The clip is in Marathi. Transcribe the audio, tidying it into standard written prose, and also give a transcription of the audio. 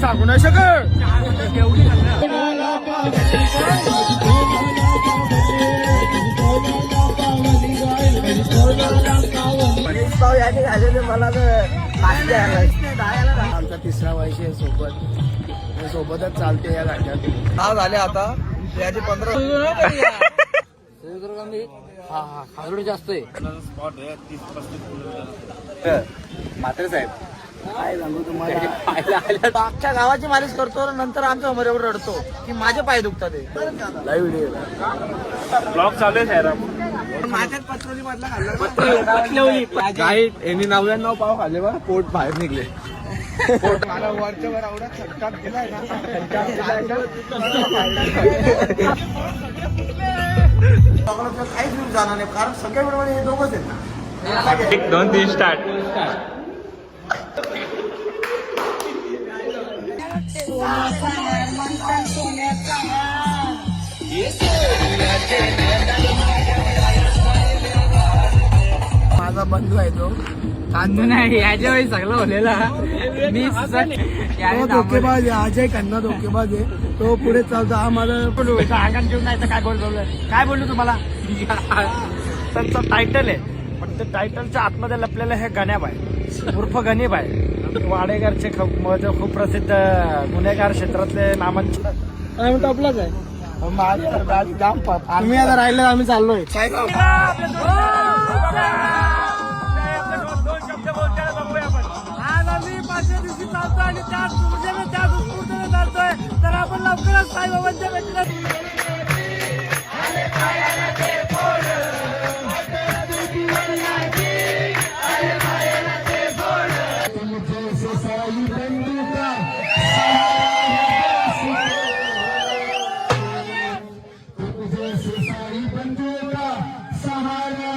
सांगू नाही शकत. पाव याने झालेले मला आमचा तिसरा वर्ष आहे सोबत, सोबतच चालते या गाड्यात. हा झाले आता याचे 15 खाजूड जास्त आहे. स्पॉट आहे 30-35 किलोमीटर. म्हात्रे साहेब काय सांगू तुम्हाला, आमच्या गावाची मालिश करतो नंतर आमच्या समोर एवढं रडतो की माझे पाय दुखतात. लाईव्ह व्हिडिओ ब्लॉग चालू आहे माझ्यात पत्रोली मधला खाल्ला यांनी 99 पाव खाल्ले बा, पोट बाहेर निघले. मला वरच्या वर एवढा छटकाप दिलाय ना, काहीच घेऊन जाणार नाही कारण सगळ्या बरोबर हे दोघंच आहेत ना. 1-2-3 स्टार्ट. माझा बंधू आहे तो, तांदूळ नाही याच्या वेळी सगळं होलेला. मी धोकेबाज आहे, अजय खन्ना धोकेबाज आहे. तो पुढे चालतो. हा माझा अंगण घेऊन नाही तर काय काय बोललो तुम्हाला. त्यांचं टायटल आहे पण ते टायटलच्या आतमध्ये लपलेलं हे गण्याबाई उर्फ गणीबाई, वाडेकरचे खूप प्रसिद्ध गुन्हेगार क्षेत्रातले नामांकित टॉपलाच आहे. तुम्ही आता राहिलं आम्ही चाललोय. आज आम्ही 5व्या दिवशी चालतो आणि त्याच ऊर्जेने त्याच उत्स्फूर्तीने चालतोय. तर आपण लवकरच साईबाबांच्या भेटीला साई बंधू का सहारा